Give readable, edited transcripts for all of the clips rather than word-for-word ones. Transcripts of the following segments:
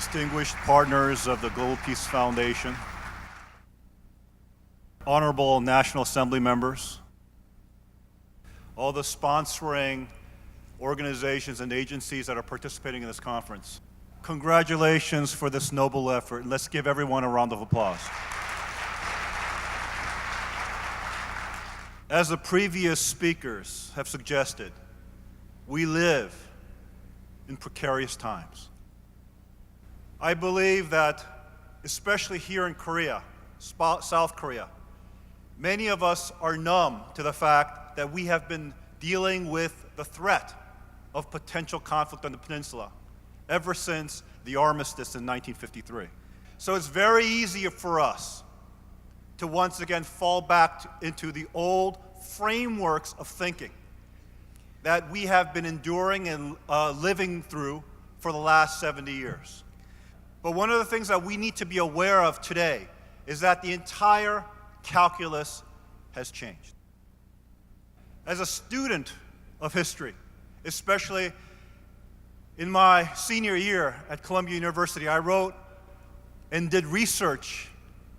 distinguished partners of the Global Peace Foundation, honorable National Assembly members, all the sponsoring organizations and agencies that are participating in this conference. Congratulations for this noble effort. Let's give everyone a round of applause. As the previous speakers have suggested, we live in precarious times. I believe that, especially here in Korea, South Korea, many of us are numb to the fact that we have been dealing with the threat of potential conflict on the peninsula ever since the armistice in 1953. So it's very easy for us to once again fall back into the old frameworks of thinking that we have been enduring and living through for the last 70 years. But one of the things that we need to be aware of today is that the entire calculus has changed. As a student of history, especially in my senior year at Columbia University, I wrote and did research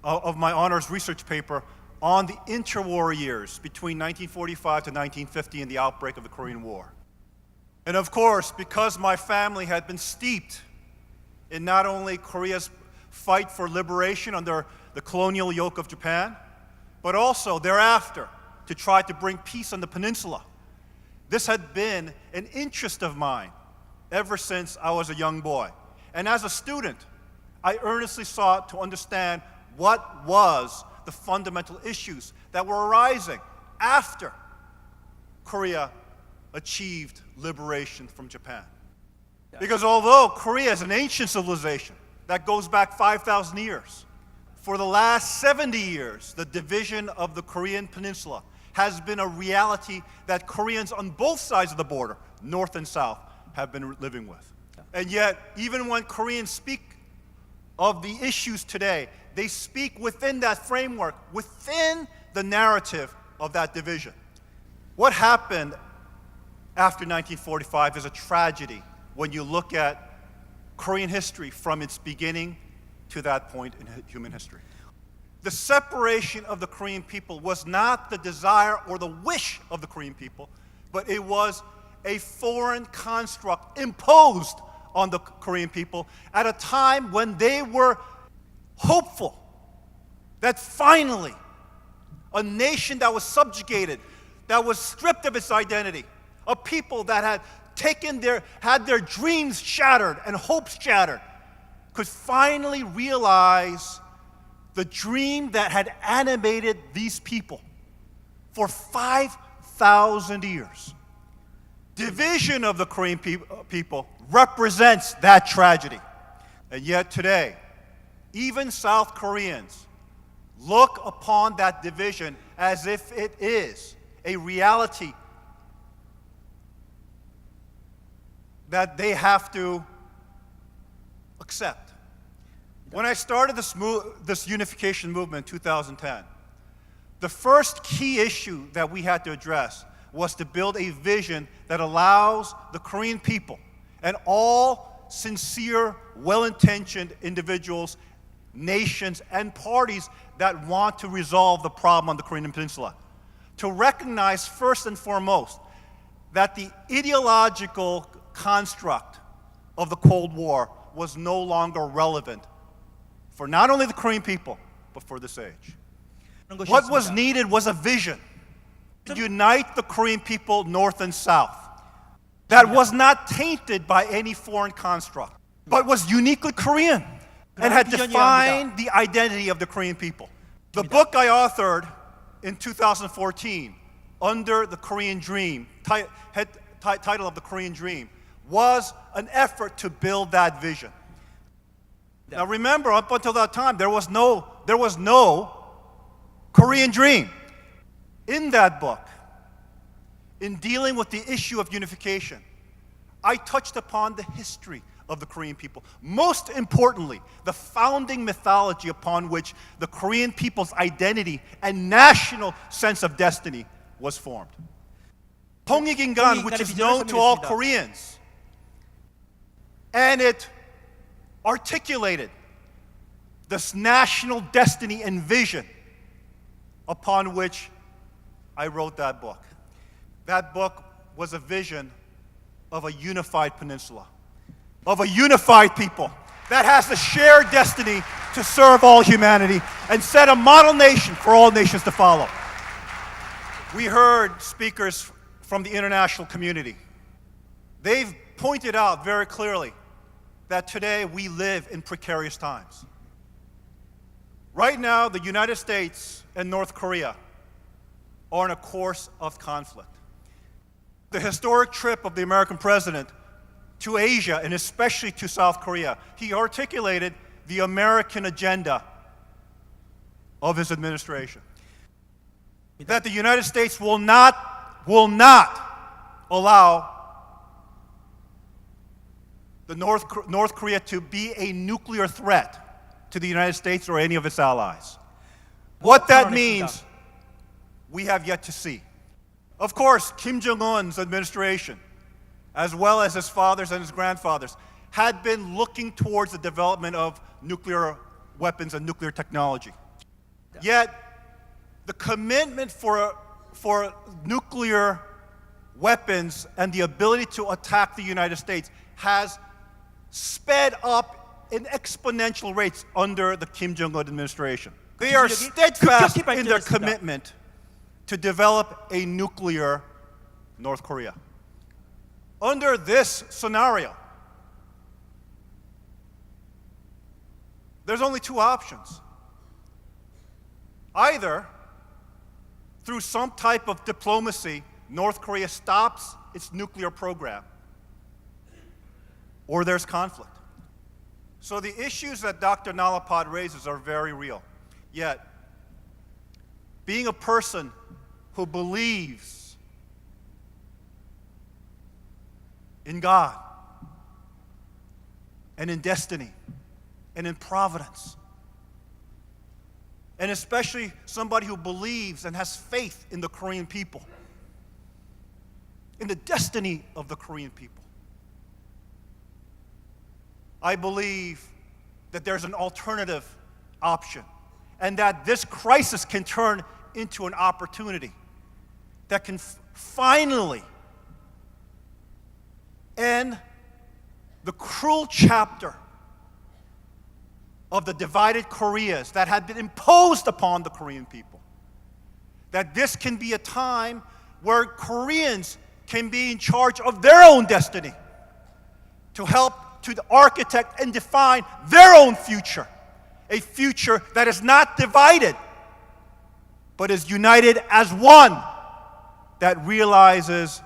of my honors research paper on the interwar years between 1945 to 1950 and the outbreak of the Korean War. And of course, because my family had been steeped in not only Korea's fight for liberation under the colonial yoke of Japan, but also thereafter to try to bring peace on the peninsula. This had been an interest of mine ever since I was a young boy. And as a student, I earnestly sought to understand what was the fundamental issues that were arising after Korea achieved liberation from Japan. Because although Korea is an ancient civilization that goes back 5,000 years, for the last 70 years, the division of the Korean peninsula has been a reality that Koreans on both sides of the border, north and south, have been living with. And yet, even when Koreans speak of the issues today, they speak within that framework, within the narrative of that division. What happened after 1945 is a tragedy when you look at Korean history from its beginning to that point in human history. The separation of the Korean people was not the desire or the wish of the Korean people, but it was a foreign construct imposed on the Korean people at a time when they were hopeful that finally a nation that was subjugated, that was stripped of its identity, a people that had their dreams shattered and hopes shattered, could finally realize the dream that had animated these people for 5,000 years. Division of the Korean people represents that tragedy. And yet today, even South Koreans look upon that division as if it is a reality that they have to accept. When I started this unification movement in 2010, the first key issue that we had to address was to build a vision that allows the Korean people and all sincere, well-intentioned individuals, nations, and parties that want to resolve the problem on the Korean Peninsula to recognize first and foremost that the ideological construct of the Cold War was no longer relevant for not only the Korean people, but for this age. What was needed was a vision to unite the Korean people north and south that was not tainted by any foreign construct, but was uniquely Korean and had defined the identity of the Korean people. The book I authored in 2014 under the Korean Dream, title of the Korean Dream, was an effort to build that vision. Now remember, up until that time, there was no Korean Dream. In that book, in dealing with the issue of unification, I touched upon the history of the Korean people. Most importantly, the founding mythology upon which the Korean people's identity and national sense of destiny was formed. 통일인간, which is known to all Koreans, and it articulated this national destiny and vision upon which I wrote that book. That book was a vision of a unified peninsula, of a unified people that has the shared destiny to serve all humanity and set a model nation for all nations to follow. We heard speakers from the international community. They've pointed out very clearly that today we live in precarious times. Right now, the United States and North Korea are on a course of conflict. The historic trip of the American president to Asia, and especially to South Korea, he articulated the American agenda of his administration. That the United States will not allow the North Korea to be a nuclear threat to the United States or any of its allies. What that means, we have yet to see. Of course, Kim Jong-un's administration, as well as his fathers and his grandfathers, had been looking towards the development of nuclear weapons and nuclear technology. Yet, the commitment for nuclear weapons and the ability to attack the United States has sped up in exponential rates under the Kim Jong-un administration. They are steadfast in their commitment to develop a nuclear North Korea. Under this scenario, there's only two options. Either through some type of diplomacy, North Korea stops its nuclear program, or there's conflict. So the issues that Dr. Nalapad raises are very real. Yet, being a person who believes in God and in destiny and in providence, and especially somebody who believes and has faith in the Korean people, in the destiny of the Korean people, I believe that there's an alternative option and that this crisis can turn into an opportunity that can finally end the cruel chapter of the divided Koreas that had been imposed upon the Korean people. That this can be a time where Koreans can be in charge of their own destiny to help to architect and define their own future, a future that is not divided, but is united as one, that realizes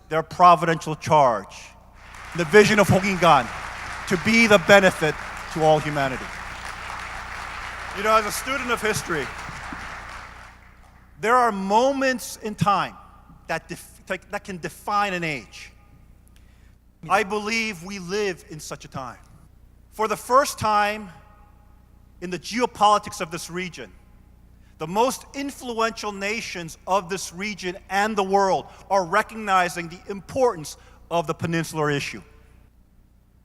their providential charge, the vision of Hogingan, to be the benefit to all humanity. You know, as a student of history, there are moments in time that can define an age. I believe we live in such a time. For the first time in the geopolitics of this region, the most influential nations of this region and the world are recognizing the importance of the peninsular issue.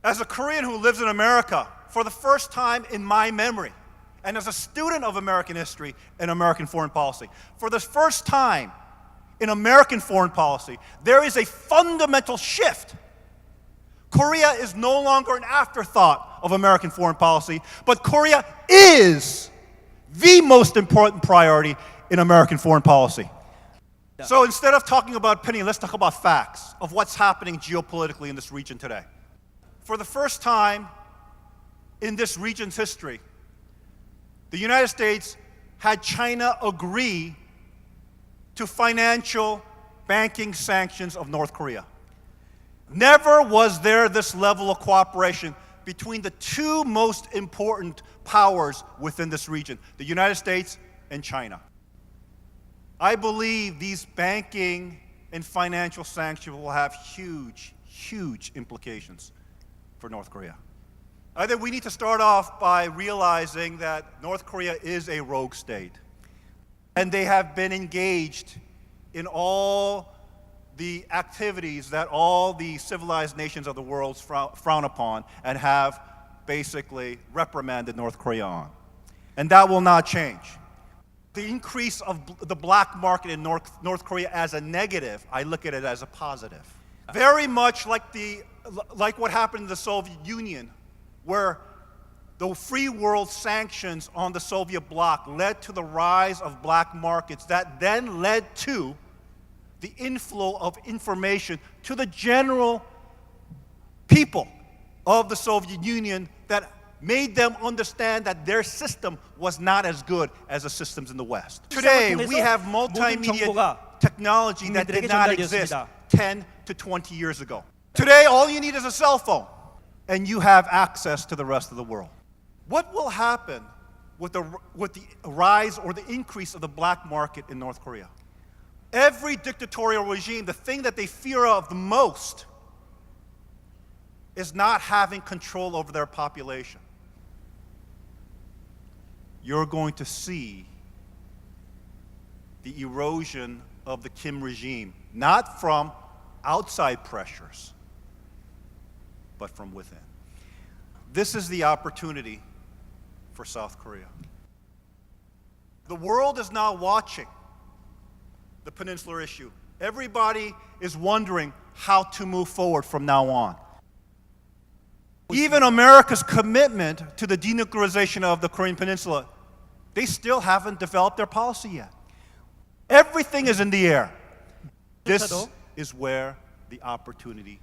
As a Korean who lives in America, for the first time in my memory, and as a student of American history and American foreign policy, for the first time in American foreign policy, there is a fundamental shift. Korea is no longer an afterthought of American foreign policy, but Korea is the most important priority in American foreign policy. So instead of talking about opinion, let's talk about facts of what's happening geopolitically in this region today. For the first time in this region's history, the United States had China agree to financial banking sanctions of North Korea. Never was there this level of cooperation between the two most important powers within this region, the United States and China. I believe these banking and financial sanctions will have huge, huge implications for North Korea. I think we need to start off by realizing that North Korea is a rogue state, and they have been engaged in all the activities that all the civilized nations of the world frown upon and have basically reprimanded North Korea on. And that will not change. The increase of the black market in North Korea as a negative, I look at it as a positive. Very much like what happened in the Soviet Union, where the free world sanctions on the Soviet bloc led to the rise of black markets that then led to the inflow of information to the general people of the Soviet Union that made them understand that their system was not as good as the systems in the West. Today, we have multimedia technology that did not exist 10 to 20 years ago. Today, all you need is a cell phone, and you have access to the rest of the world. What will happen with the rise or the increase of the black market in North Korea? Every dictatorial regime, the thing that they fear of the most is not having control over their population. You're going to see the erosion of the Kim regime, not from outside pressures, but from within. This is the opportunity for South Korea. The world is now watching the peninsular issue. Everybody is wondering how to move forward from now on. Even America's commitment to the denuclearization of the Korean Peninsula, they still haven't developed their policy yet. Everything is in the air. This is where the opportunity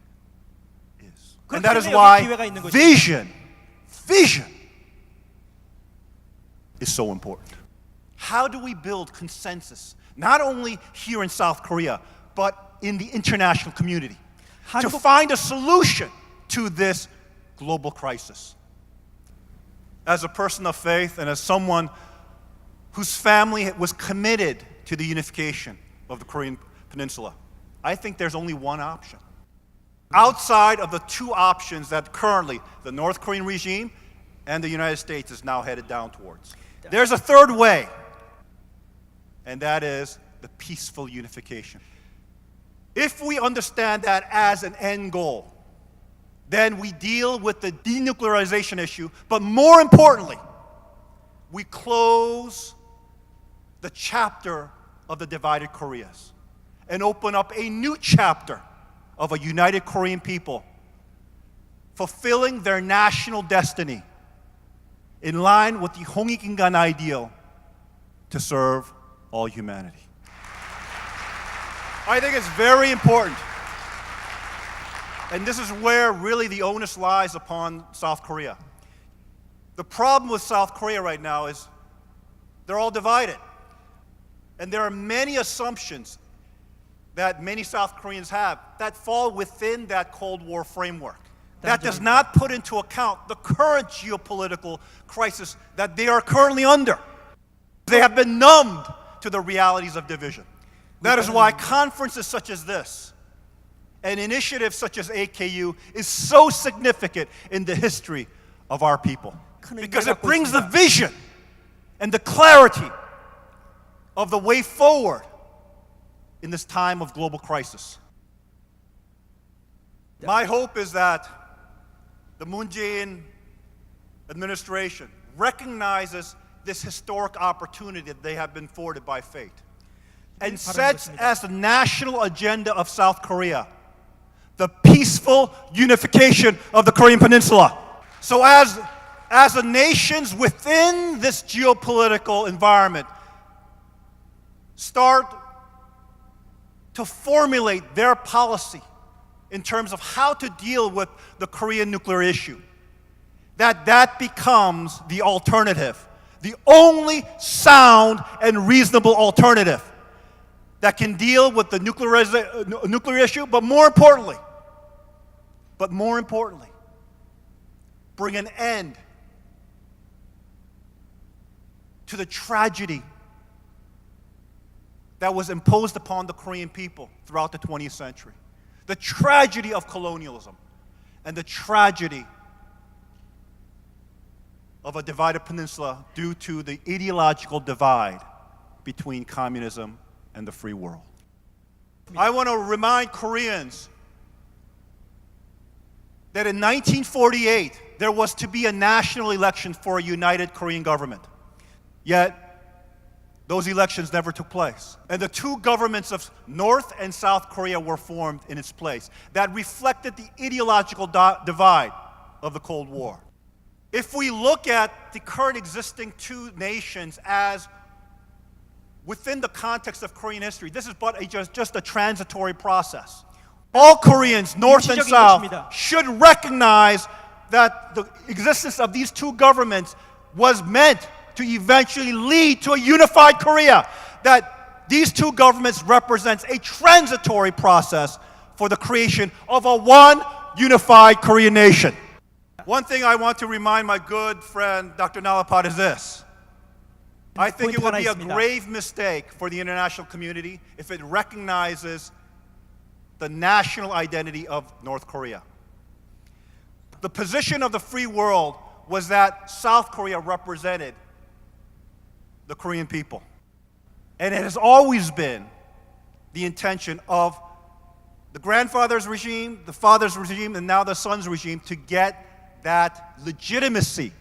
is. And that is why vision is so important. How do we build consensus, not only here in South Korea, but in the international community, to find a solution to this global crisis? As a person of faith and as someone whose family was committed to the unification of the Korean Peninsula, I think there's only one option. Outside of the two options that currently the North Korean regime and the United States is now headed down towards. There's a third way, and that is the peaceful unification. If we understand that as an end goal, then we deal with the denuclearization issue, but more importantly, we close the chapter of the divided Koreas and open up a new chapter of a united Korean people fulfilling their national destiny in line with the 홍익인간 ideal to serve all humanity. I think it's very important, and this is where really the onus lies upon South Korea. The problem with South Korea right now is they're all divided. And there are many assumptions that many South Koreans have that fall within that Cold War framework. That does not put into account the current geopolitical crisis that they are currently under. They have been numbed to the realities of division. That is why conferences such as this and initiatives such as AKU is so significant in the history of our people. Because it brings the vision and the clarity of the way forward in this time of global crisis. My hope is that the Moon Jae-in administration recognizes this historic opportunity that they have been afforded by fate and sets as the national agenda of South Korea the peaceful unification of the Korean Peninsula. So as the nations within this geopolitical environment start to formulate their policy in terms of how to deal with the Korean nuclear issue, that becomes the alternative, the only sound and reasonable alternative that can deal with the nuclear issue, but more importantly, bring an end to the tragedy that was imposed upon the Korean people throughout the 20th century. The tragedy of colonialism and the tragedy of a divided peninsula due to the ideological divide between communism and the free world. I want to remind Koreans that in 1948, there was to be a national election for a united Korean government. Yet, those elections never took place. And the two governments of North and South Korea were formed in its place that reflected the ideological divide of the Cold War. If we look at the current existing two nations as within the context of Korean history, this is but just a transitory process. All Koreans, North and South, should recognize that the existence of these two governments was meant to eventually lead to a unified Korea. That these two governments represents a transitory process for the creation of a one unified Korean nation. One thing I want to remind my good friend Dr. Nalapad is this. I think it would be a grave mistake for the international community if it recognizes the national identity of North Korea. The position of the free world was that South Korea represented the Korean people. And it has always been the intention of the grandfather's regime, the father's regime, and now the son's regime to get that legitimacy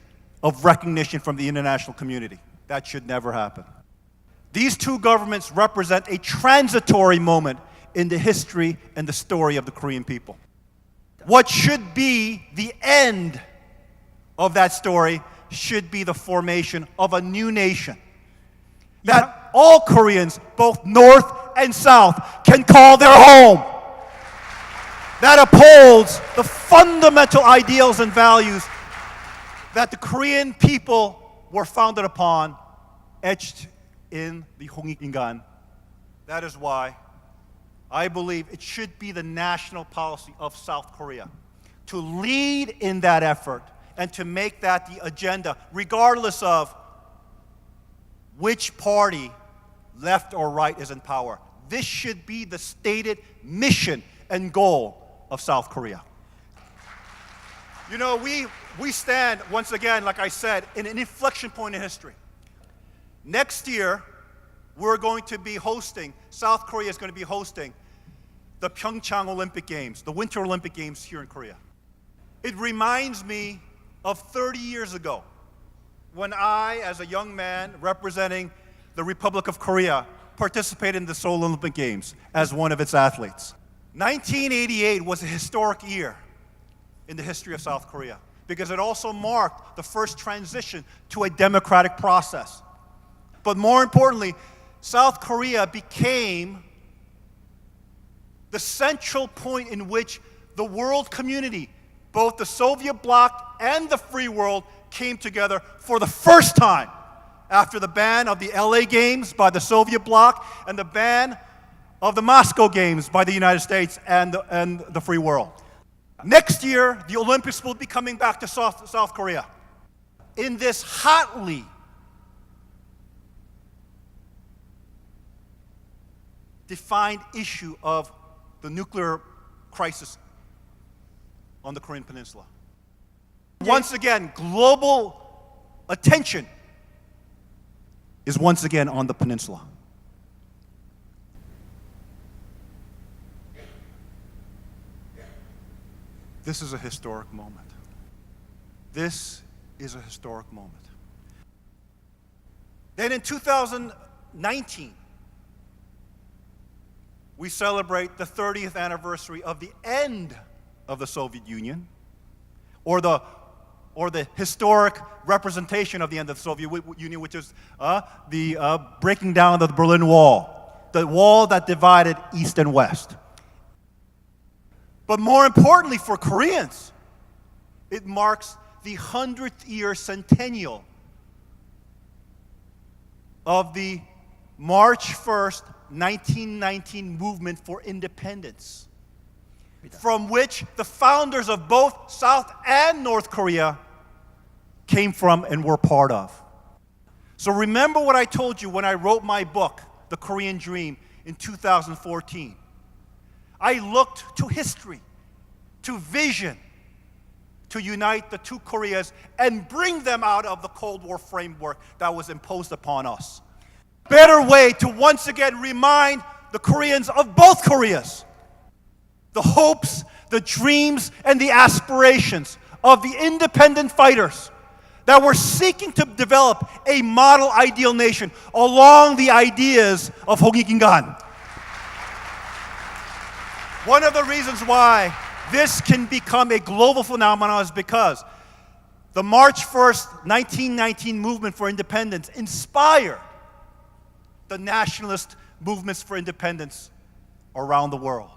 of recognition from the international community. That should never happen. These two governments represent a transitory moment in the history and the story of the Korean people. What should be the end of that story should be the formation of a new nation that all Koreans, both North and South, can call their home. That upholds the fundamental ideals and values that the Korean people were founded upon, etched in the Hongik-ingan. That is why I believe it should be the national policy of South Korea to lead in that effort and to make that the agenda, regardless of which party, left or right, is in power. This should be the stated mission and goal of South Korea. You know, we stand, once again, like I said, in an inflection point in history. Next year, we're going to be hosting, South Korea is going to be hosting the Pyeongchang Olympic Games, the Winter Olympic Games here in Korea. It reminds me of 30 years ago when I, as a young man representing the Republic of Korea, participated in the Seoul Olympic Games as one of its athletes. 1988 was a historic year in the history of South Korea because it also marked the first transition to a democratic process. But more importantly, South Korea became the central point in which the world community, both the Soviet bloc and the free world, came together for the first time after the ban of the LA Games by the Soviet bloc and the ban of the Moscow Games by the United States and the free world. Next year, the Olympics will be coming back to South Korea. In this hotly defined issue of the nuclear crisis on the Korean Peninsula. Once again, global attention is once again on the peninsula. This is a historic moment. This is a historic moment. Then in 2019, we celebrate the 30th anniversary of the end of the Soviet Union, or the historic representation of the end of the Soviet Union, which is the breaking down of the Berlin Wall, the wall that divided East and West. But more importantly for Koreans, it marks the 100th year centennial of the March 1st, 1919 movement for independence, from which the founders of both South and North Korea came from and were part of. So remember what I told you when I wrote my book, The Korean Dream, in 2014. I looked to history, to vision, to unite the two Koreas and bring them out of the Cold War framework that was imposed upon us. Better way to once again remind the Koreans of both Koreas, the hopes, the dreams, and the aspirations of the independent fighters that were seeking to develop a model ideal nation along the ideas of 홍익인간. One of the reasons why this can become a global phenomenon is because the March 1st, 1919 movement for independence inspired the nationalist movements for independence around the world,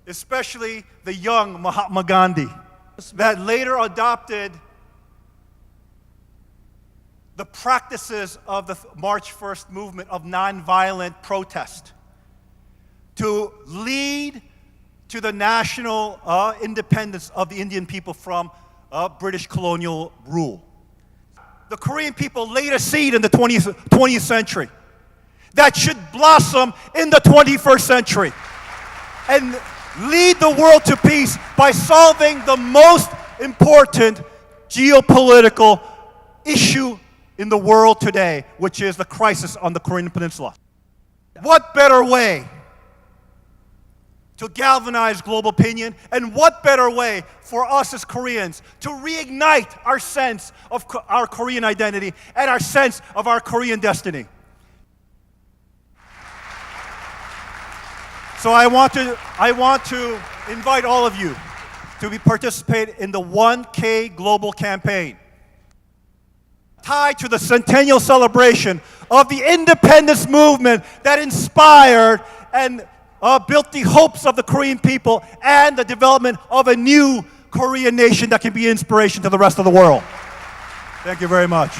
especially the young Mahatma Gandhi that later adopted the practices of the March 1st movement of nonviolent protest to lead to the national independence of the Indian people from British colonial rule. The Korean people laid a seed in the 20th century that should blossom in the 21st century and lead the world to peace by solving the most important geopolitical issue in the world today, which is the crisis on the Korean Peninsula. What better way to galvanize global opinion, and what better way for us as Koreans to reignite our sense of our Korean identity and our sense of our Korean destiny? So I want to invite all of you to participate in the 1K Global Campaign, tied to the centennial celebration of the independence movement that inspired and built the hopes of the Korean people and the development of a new Korean nation that can be inspiration to the rest of the world. Thank you very much.